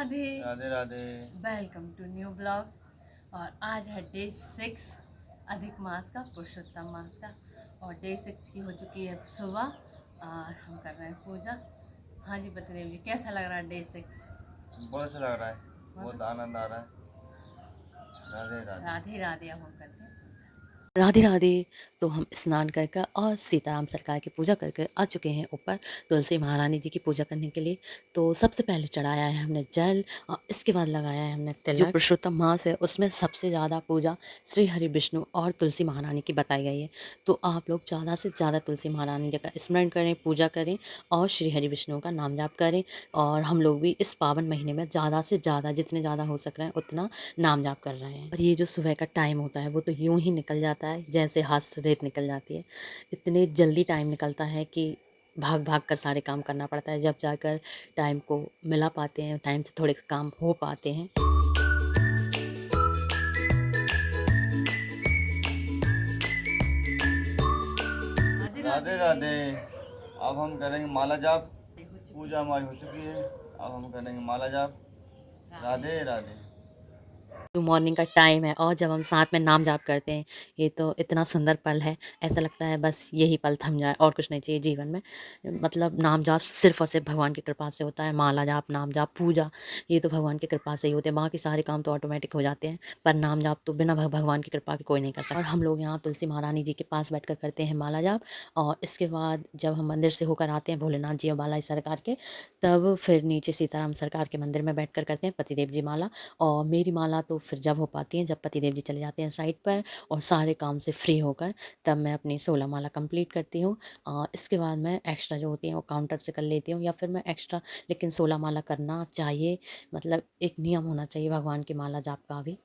Radhe. Radhe Radhe. Welcome to new blog. और आज है डे 6 अधिक मास का, पुरुषोत्तम मास का। और डे 6 की हो चुकी है सुबह और हम कर रहे हैं पूजा। हाँ जी पतिदेव जी, कैसा लग रहा है डे 6? बहुत अच्छा लग रहा है, बहुत आनंद आ रहा है। राधे राधे। राधे राधे। अब हम करते हैं पूजा। राधे राधे। तो हम स्नान कर कर और सीताराम सरकार की पूजा कर कर आ चुके हैं ऊपर तुलसी महारानी जी की पूजा करने के लिए। तो सबसे पहले चढ़ाया है हमने जल और इसके बाद लगाया है हमने तिलक। जो पुरुषोत्तम मास है उसमें सबसे ज़्यादा पूजा श्री हरि विष्णु और तुलसी महारानी की बताई गई है। तो आप लोग ज़्यादा से ज़्यादा तुलसी महारानी जी का स्मरण करें, पूजा करें और श्री हरि विष्णु का नाम जाप करें। और हम लोग भी इस पावन महीने में ज़्यादा से ज़्यादा जितने ज़्यादा हो सक रहे हैं उतना नाम जाप कर रहे हैं। और ये जो सुबह का टाइम होता है वो तो यूं ही निकल जाता है जैसे हाथ से रेत निकल जाती है। इतने जल्दी टाइम निकलता है कि भाग भाग कर सारे काम करना पड़ता है, जब जाकर टाइम को मिला पाते हैं, टाइम से थोड़े काम हो पाते हैं। राधे राधे। अब हम करेंगे माला जाप। हो चुकी पूजा हमारी हो चुकी है, अब हम करेंगे माला जाप। राधे राधे। जो मॉर्निंग का टाइम है और जब हम साथ में नाम जाप करते हैं, ये तो इतना सुंदर पल है। ऐसा लगता है बस यही पल थम जाए और कुछ नहीं चाहिए जीवन में। मतलब नाम जाप सिर्फ और सिर्फ भगवान की कृपा से होता है। माला जाप, नाम जाप, पूजा, ये तो भगवान की कृपा से ही होते हैं। बाकी सारे काम तो ऑटोमेटिक हो जाते हैं, पर नाम जाप तो बिना भगवान की कृपा के कोई नहीं कर सकता। और हम लोग यहाँ तुलसी महारानी जी के पास बैठ कर करते हैं माला जाप। और इसके बाद जब हम मंदिर से होकर आते हैं भोलेनाथ जी और बालाई सरकार के, तब फिर नीचे सीताराम सरकार के मंदिर में बैठ कर करते हैं पतिदेव जी माला। और मेरी माला तो फिर जब हो पाती है जब पतिदेव जी चले जाते हैं साइड पर और सारे काम से फ्री होकर, तब मैं अपनी 16 माला कंप्लीट करती हूँ। इसके बाद मैं एक्स्ट्रा जो होती हैं वो काउंटर से कर लेती हूँ या फिर मैं एक्स्ट्रा, लेकिन 16 माला करना चाहिए। मतलब एक नियम होना चाहिए भगवान की माला जाप का भी।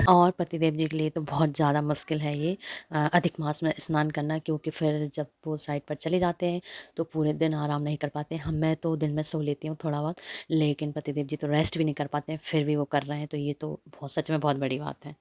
और पतिदेव जी के लिए तो बहुत ज़्यादा मुश्किल है ये अधिक मास में स्नान करना, क्योंकि फिर जब वो साइड पर चले जाते हैं तो पूरे दिन आराम नहीं कर पाते हैं। हम मैं तो दिन में सो लेती हूँ थोड़ा बहुत, लेकिन पतिदेव जी तो रेस्ट भी नहीं कर पाते हैं, फिर भी वो कर रहे हैं, तो ये तो बहुत सच में बहुत बड़ी बात है।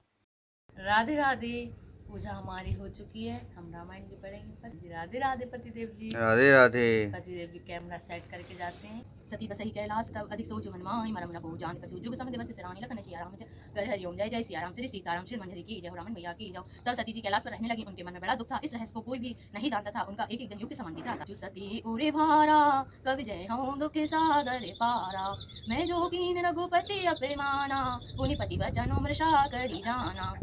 राधे राधे। पूजा हमारी हो चुकी है, हम रामायण की पढ़ेंगे। राधे राधे पतिदेव जी। राधे राधे। पतिदेव की कैमरा सेट करके जाते हैं। सती बसही कैलाश तब अधिक सोच हनुमान मरम न को जान कछु जुग समय दिवस सिरानी लखन सिया राम कर हरि ओम जय जय सिया राम श्री सीताराम श्री मंजरी की जय हो रामन मैया की जय। तब सती जी कैलाश पर रहने लगी, उनके मन में बड़ा दुख था। इस रहस्य को कोई भी नहीं जानता था, उनका एक एक दिन युग के समान बीता था। जो सती उरे भारा कवि जय हूँ दुख सागर पारा, मैं जो कीन रघुपति अभिमाना पुनि पति वचन मृषा करी जाना।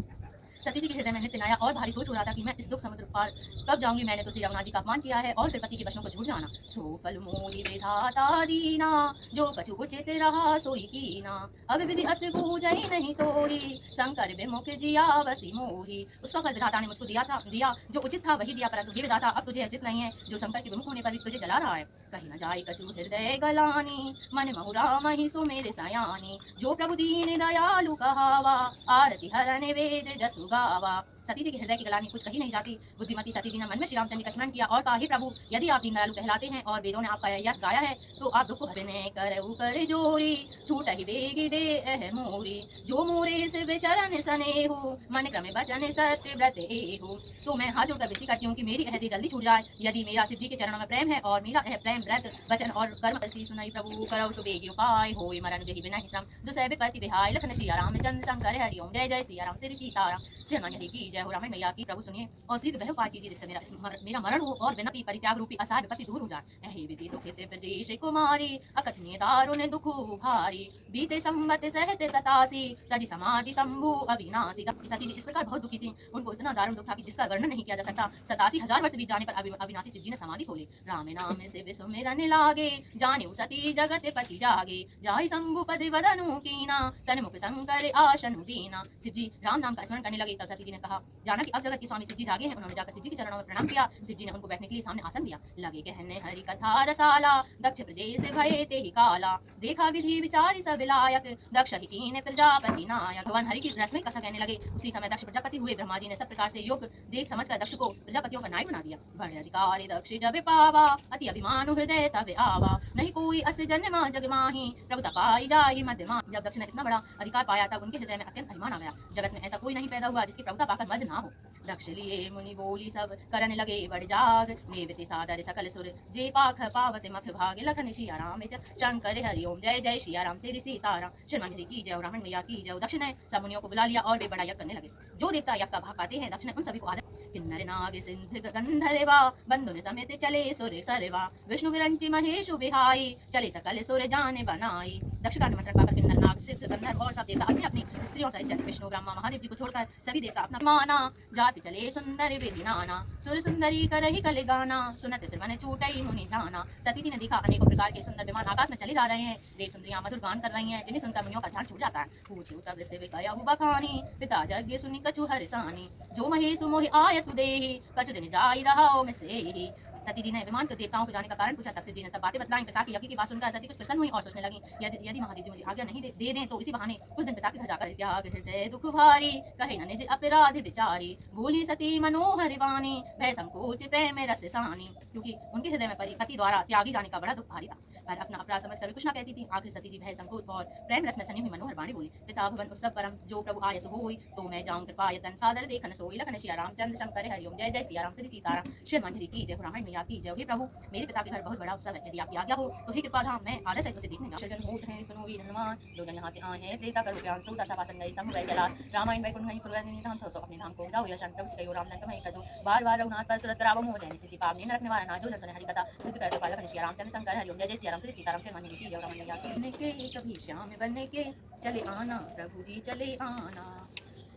सती जी के हृदय में नित्य नया और भारी सोच हो रहा था कि मैं इस दुख समुद्र पार कब जाऊंगी। मैंने तो श्री रघुनाथ जी का अपमान किया है और फिर पति के वचनों को झूठ जाना। सो फल मोहि विधाता दीना, जो कछु उचित रहा सोई कीना। अब विधि अस बूझहि नहीं तोहि, शंकर विमुख जिया बसी मोहि। उसका फल विधाता ने मुझको दिया जो उचित था वही दिया, परंतु हे विधाता अब तुझे उचित नहीं है जो शंकर के विमुख होने पर भी तुझे जला रहा है। कहीं न जाए कछु हृदय गलानी, मन महुरा मही सो मेरे सयानी। जो प्रभु दीन दयालु कहावा, आरती हरन वेद जसु गावा। सती जी के हृदय की गलानी कुछ कही नहीं जाती। बुद्धिमती सती जी ने मन में श्री रामचंद्र का स्मरण किया और कहा, हे प्रभु यदि आप दीन दयालु कहलाते हैं और वेदों ने आपका यश गाया है तो आप दुख हरने कर जोरी, छूट ही बेगी दे मोरी। जो मोरे से विचरण स्नेहु, मन क्रम बचन सत्य व्रत एहु। तो मैं हाथ जोड़कर विनती करती हूँ कि मेरी अहदी जल्दी छूट जाए। यदि मेरा शिव जी के चरणों में प्रेम है और मेरा प्रेम व्रत वचन और कर्म सी सुनाई प्रभु करौ सुबेगी उपाय होय मरण जहि बिना श्रम। दुसह विपत्ति विहाय लखन सिया राम चंद्र शंकर हरि ओम जय जय सिया राम श्री सीताराम श्री हनुमान जी की जय हो रामन मैया की। प्रभु सुनिए और शीघ्र वह उपाय कीजिए जिससे मेरा मरण हो और विनती परित्याग रूपी असहाय विपत्ति दूर हो जाए। ऐहि विधि दुखित ब्रजेश कुमारी, अकथनीय दारुण दुख भारी। बीते संवत सहते सतासी, तजि समाधि शंभु अविनाशी। सती जी इस प्रकार बहुत दुखी थी, उनको इतना दारुण दुख था कि जिसका वर्णन नहीं किया जा सकता। 87,000 वर्ष बीत जाने पर अविनाशी शिव जी ने समाधि खोली। राम नाम से विसुमिरन लागे, जाने सती जगत पति जागे। जाहि शंभु पद वदनु कीना, सन्मुख शंकर आशनु दीना। शिव जी राम नाम का स्मरण करने लगे, तब सती जी ने कहा, जाना कि अब जगत के स्वामी शिव जी जागे हैं। उन्होंने जाकर शिव जी के चरणों में प्रणाम किया। शिव जी ने उनको बैठने के लिए सामने आसन दिया। लगे कहने हरि कथा रसाला, दक्ष प्रजेश भये ते ही काला, देखा विधि विचारी सब लायक, दक्ष ही कीन प्रजापति नायक। भगवान हरि की रसमयी कथा कहने लगे। उसी समय दक्ष प्रजापति हुए। ब्रह्मा जी ने सब प्रकार से योग देख समझकर दक्ष को प्रजापतियों का नायक बना दिया। बड़े अधिकारी दक्ष जब पावा, अति अभिमान हृदय तब आवा, नहीं कोई अस जन्म जग माही, प्रभुता पाई जाई मध्यमा। जब दक्ष ने इतना बड़ा अधिकार पाया तब उनके हृदय में अत्यंत अभिमान आ गया। जगत में ऐसा कोई नहीं पैदा हुआ जिसकी प्रभुता पाकर मध्य ना हो। दक्ष लिए मुनि बोली सब करने लगे बड़ जाग, नेवति सादर सकल सुर जे पाख पावत मख भाग, लखन सिया राम शंकर हरि ओम जय जय सिया राम तेरी सीताराम, श्रीमंजरी की जय, रावण मैया की जय। दक्ष ने सब मुनियों को बुला लिया और वे बड़ा यज्ञ करने लगे। जो देवता यज्ञ का भाग पाते हैं दक्ष ने उन सभी को आदर। किन्नर नाग सिंध गंधर्वा, बंधुन समेत चले सुर सरवा, विष्णु विरंचि महेश विहाई, चले सकल सुर जाने बनाई। दक्ष का निमंत्रण पाकर किन्नर नाग सिद्ध गंधर्व और सब देवता अपनी अपनी स्त्रियों सहित चले। विष्णु ब्रह्मा महादेव जी को छोड़कर सभी देवता अपना माना, जाति चले सुंदर विधि नाना, सुर सुंदरी करहि कल गाना, सुनत सिर छूटई मुनि ध्याना। सती जी ने देखा अनेकों प्रकार के सुंदर विमान आकाश में चले जा रहे हैं। देव सुंदरियां मधुर गान कर रही हैं, जिन्हें सुनकर मुनियों का ध्यान छूट जाता है। पूछे तब से कया बखानी, पिता यज्ञ सुनि कछु हरसानी, जो महेश मोहि आय सुदेहि, कछु दिन जाई रहा मिसेहि। सती जी ने विमान के देवताओं के जाने का कारण पूछा। तब शिव जी ने सब बातें बतलाई। पिता की यज्ञ की बात सुनकर सती कुछ प्रसन्न हुई और सोचने लगी, यदि महादेव जी मुझे आज्ञा नहीं दे दें तो इसी बहाने कुछ दिन पिता के घर जाकर त्याग हृदय दुख भारी, कहे न निज अपराध विचारी, भूली सती मनोहर वाणी, भय संकोच प्रेम रस सानी। क्योंकि उनके हृदय में पति द्वारा त्यागी जाने का बड़ा दुख भारी था, पर अपना अपराध समझकर भी कुछ न कहती थी। आखिर सती जी भय संकोच और प्रेम रस में सनी हुई मनोहर वाणी बोली, पिता भवन उत्सव परम जो प्रभु आयस होई, तो मैं जाऊं कृपा यतन सादर देखन सोई, लखन सिया रामचंद्र शंकर हरि ओम जय जय सिया राम श्री सीताराम, श्रीमंजरी की जय, रामायण मैया की जय। हे प्रभु, मेरे पिता के घर बहुत बड़ा उत्सव है, यदि आपकी आज्ञा हो तो हे कृपा धाम मैं आदर सहित उसे देखने जन होत हैं। सुनो वीर हनुमान, जो जन यहाँ से आए हैं त्रेता करो ज्ञान सूता सभासन गए समूह गए कैलाश, रामायण वैकुंठ गई सुरगन धाम सो अपने धाम को जाओ। यह प्रभु से कहो राम नंद कहो कजो, बार बार रघुनाथ पर सुरत रावण हो जाए किसी पाप नहीं रखने वाला ना, जो जन सुने हरि कथा सिद्ध कर कृपा लखन सिया रामचंद्र शंकर हरि ओम जय जय सिया राम श्री सीताराम, श्रीमंजरी की जय, रामायण मैया की जय। कभी श्याम बनने के चले आना प्रभु जी चले आना,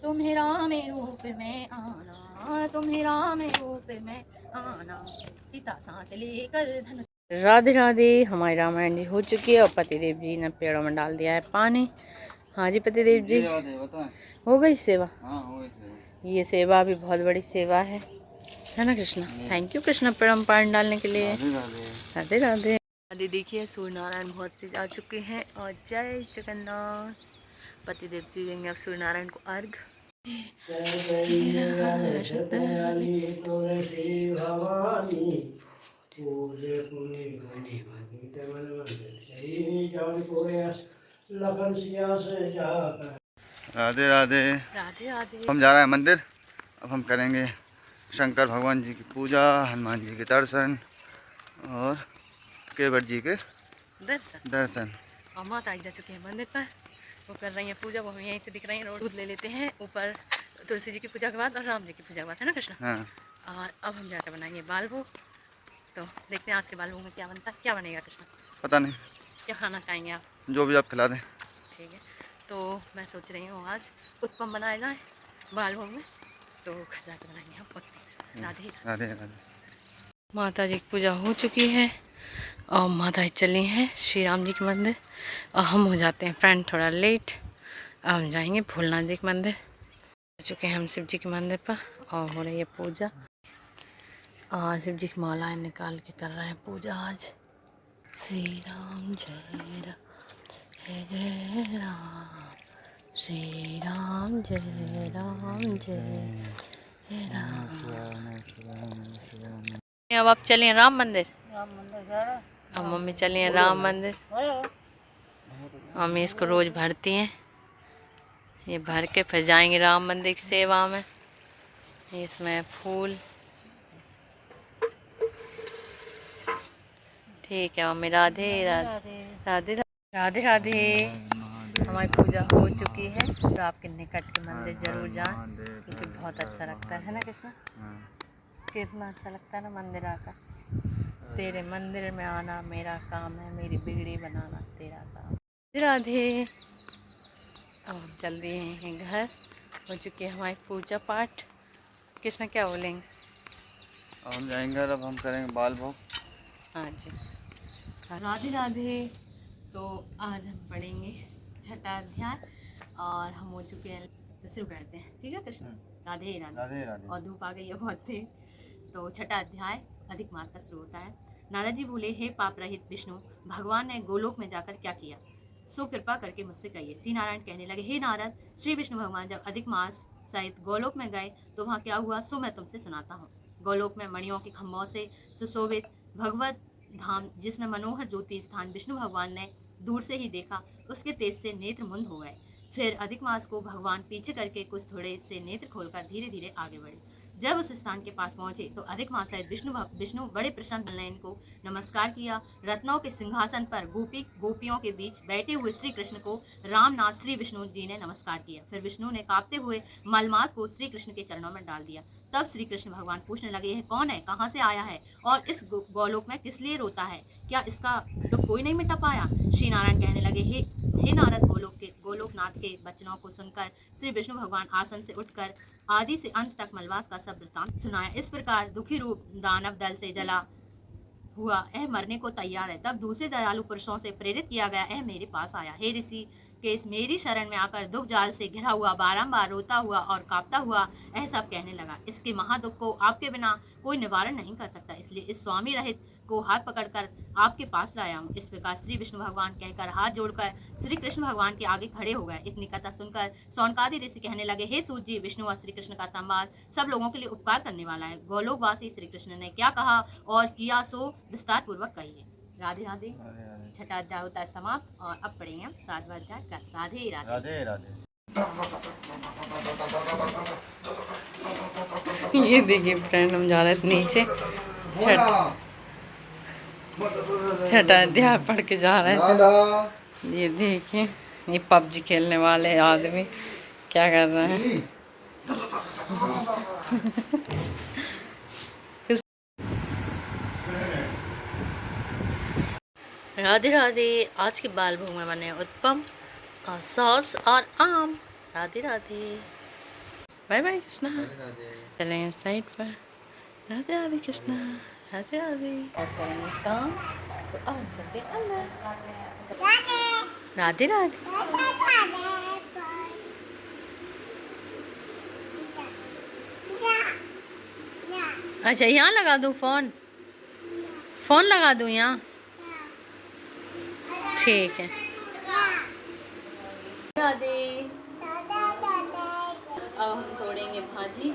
तुम्हें राम रूप में आना, तुम्हें राम रूप में आना, सीता साथ लेकर धनुष। राधे राधे। हमारी रामायण जी हो चुकी है और पतिदेव जी ने पेड़ों में डाल दिया है पानी। हाँ जी पतिदेव जी, हो गई सेवा। हाँ, हो गई। ये सेवा भी बहुत बड़ी सेवा है ना कृष्णा। थैंक यू कृष्णा पेड़ों में पानी डालने के लिए। राधे राधे। राधे देखिए सूर्य नारायण बहुत तेज आ चुके हैं और जय जगन्नाथ। पतिदेव जी देंगे अब सूर्य नारायण को अर्घ। राधे राधे। राधे राधे। हम जा रहे हैं मंदिर। अब हम करेंगे शंकर भगवान जी की पूजा, हनुमान जी के दर्शन और केवट जी के दर्शन। और माता आई जा चुके हैं मंदिर पर, वो कर रही हैं पूजा। वो हमें यहीं से दिख रही हैं, रोड ले लेते हैं ऊपर तुलसी जी की पूजा के बाद और राम जी की पूजा के बाद, है ना कृष्णा। हाँ। और अब हम जाकर बनाएंगे बाल भोग। तो देखते हैं आज के बाल भोग में क्या बनता है, क्या बनेगा कृष्णा। पता नहीं, क्या खाना चाहेंगे आप? जो भी आप खिला दें। ठीक है, तो मैं सोच रही हूँ आज उत्पम बनाए जाए बाल भोग में, तो घर जाकर बनाएंगे हम उत्पम। राधे राधे राधे। माता जी की पूजा हो चुकी है और माता जी चली हैं श्री राम जी के मंदिर और हम हो जाते हैं फ्रेंड थोड़ा लेट। अब हम जाएंगे भोलेनाथ जी के मंदिर। हो चुके हैं हम शिव जी के मंदिर पर और हो रही है पूजा। और शिव जी की मालाएं निकाल के कर रहे हैं पूजा आज। श्री राम जय राम जय जय राम, श्री राम जय राम जय राम। अब आप चलिए राम मंदिर। अब मम्मी चली हैं राम मंदिर। मम्मी इसको रोज भरती हैं, ये भर के फिर जाएंगे राम मंदिर की सेवा में। इसमें फूल। ठीक है मम्मी। राधे राधे राधे राधे राधे। हमारी पूजा हो चुकी है। तो आपके निकट के मंदिर जरूर जाएं क्योंकि बहुत अच्छा लगता है ना कृष्णा। कितना अच्छा लगता है ना मंदिर आकर। तेरे मंदिर में आना मेरा काम है, मेरी बिगड़ी बनाना तेरा काम। राधे। अब हम चल दिए हैं घर। हो चुकी है हमारी पूजा पाठ। कृष्णा क्या बोलेंगे? अब हम जाएंगे और अब हम करेंगे बाल भोग। हाँ जी। राधे राधे। तो आज हम पढ़ेंगे छठा अध्याय और हम हो चुके हैं, तो शुरू करते हैं। ठीक है कृष्णा। राधे राधे। राधे राधे। और धूप आ गई है बहुत तेज। तो छठा अध्याय अधिक मास का शुरू होता है। नारद जी बोले, हे पाप रहित विष्णु, भगवान ने गोलोक में जाकर क्या किया, सो कृपा करके मुझसे कहिए। श्री नारायण कहने लगे, हे नारद, श्री विष्णु भगवान जब अधिक मास सहित गोलोक में गए तो वहाँ क्या हुआ, सो मैं तुमसे सुनाता हूँ। गोलोक में मणियों के खम्भों से सुशोभित भगवत धाम, जिसमें मनोहर ज्योति स्थान विष्णु भगवान ने दूर से ही देखा, उसके तेज से नेत्र मुंद हो गए। फिर अधिक मास को भगवान पीछे करके कुछ थोड़े से नेत्र खोलकर धीरे धीरे आगे बढ़े। जब उस स्थान के पास पहुंचे तो अधिक मास सहित विष्णु बड़े प्रसन्न हुए, इनको नमस्कार किया। रत्नों के सिंहासन पर गोपियों के बीच बैठे हुए श्री कृष्ण को रामनाथ श्री विष्णु जी ने नमस्कार किया। फिर विष्णु ने कांपते हुए मलमास को श्री कृष्ण के चरणों में डाल दिया। तब श्री कृष्ण भगवान पूछने लगे, यह कौन है, कहाँ से आया है और इस गोलोक में किस लिए रोता है, क्या इसका दुख कोई नहीं मिटा पाया। श्री नारायण कहने लगे, हे नारद, गोलोकनाथ के वचनों को सुनकर श्री विष्णु भगवान आसन से उठकर आदि से अंत तक मलमास का सब वृत्तांत सुनाया। इस प्रकार दुखी रूप दानव दल से जला हुआ यह मरने को तैयार है। तब दूसरे दयालु पुरुषों से प्रेरित किया गया यह मेरे पास आया। हे ऋषि केस, मेरी शरण में आकर दुख जाल से घिरा हुआ, बारंबार रोता हुआ और कांपता हुआ यह सब कहने लगा। इसके महादुख को आपके बिना कोई निवारण नहीं कर सकता, इसलिए इस स्वामी रहित को हाथ पकड़कर आपके पास लाया हूँ। इस प्रकार श्री विष्णु भगवान कहकर हाथ जोड़कर श्री कृष्ण भगवान के आगे खड़े हो गए। इतनी कथा सुनकर सौनकादि ऋषि कहने लगे, हे सूत जी, विष्णु और श्री कृष्ण का संवाद सब लोगों के लिए उपकार करने वाला है। गोलोकवासी श्री कृष्ण ने क्या कहा और किया सो विस्तार पूर्वक कहिए। राधे राधे। छठा अध्याय होता है समाप्त और अब पढ़ेंगे हम 7वां अध्याय का। राधे राधे। राधे राधे। ये देखिए फ्रेंड, हम जा रहे थे नीचे, छठा अध्याय पढ़ के जा रहे थे। ये देखिए, ये पबजी खेलने वाले आदमी क्या कर रहे हैं। राधे राधे। आज के बाल भोग में बने उत्पम और सॉस और आम। राधे राधे। Bye bye Krishna. चलें साइड पर। राधे राधे कृष्णा। राधे राधे। और करेंगे काम तो अब चलते अंदर। राधे राधे। अच्छा, यहाँ लगा दूँ फोन, फोन लगा दूँ यहाँ, ठीक है। राधे। अब हम तोड़ेंगे भाजी।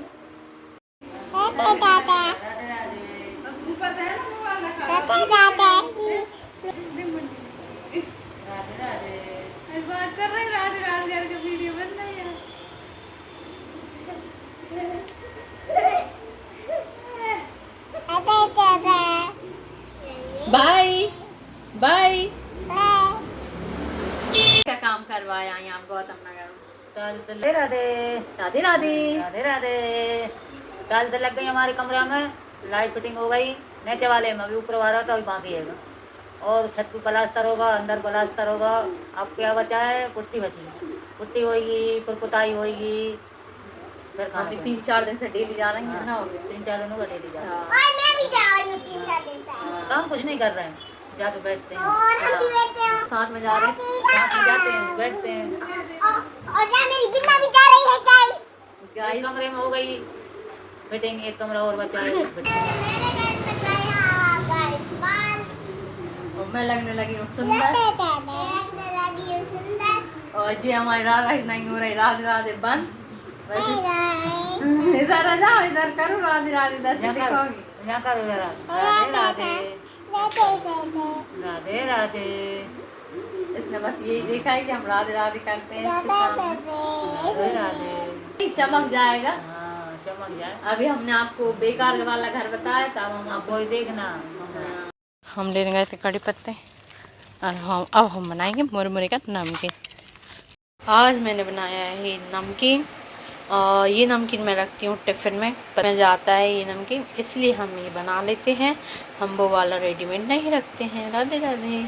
बात कर रहे राधे राधे करके वीडियो बन रही है। Bye bye. क्या काम करवाया यहाँ गौतम नगर में? राधे राधे। राधे राधे। राधे राधे। टाइल्स लग गई हमारे कमरा में, लाइट फिटिंग हो गई नीचे वाले में, अभी ऊपर वाला था अभी बाकी है, और छत पे प्लास्टर होगा, अंदर प्लास्टर होगा। अब क्या बचा है, पुट्टी बची, पुट्टी होगी, फिर पुताई होगी, फिर खाना। 3-4 दिन से डेली जा रही है ना। 3-4 दिनों का डेली जा रहे हैं। और मैं भी जा रही हूँ 3-4 दिन से। काम कुछ नहीं कर रहे हैं, जाके बैठते हैं, और हम भी बैठते हैं साथ में जा रहे हैं। साथ में जाते हैं, बैठते हैं। और जा मेरी बिन्ना भी जा रही है गाइस। एक कमरे में हो गई फिटिंग, एक कमरा और बचा है। और मैं लगने लगी हूँ सुंदर, और जी हमारी राधा नहीं हो रही। राधे राधे बंद। इधर आ जाओ, इधर करो राधे राधे, इधर से दिखाओगी। यहाँ करो जरा। राधे राधे। राधे राधे। इसने बस यही देखा है कि हम राधे राधे करते हैं इसके सामने। राधे राधे। चमक जाएगा। हाँ, चमक जाए। अभी हमने आपको बेकार वाला घर बताया था, हम आपको कोई देखना। हम लेने गए थे कड़ी पत्ते और अब हम बनाएंगे मुरमुरे का नमकीन। आज मैंने बनाया है ये नमकीन, और ये नमकीन मैं रखती हूँ टिफ़िन में जाता है ये नमकीन, इसलिए हम ये बना लेते हैं। हम वो वाला रेडीमेड नहीं रखते हैं। राधे राधे।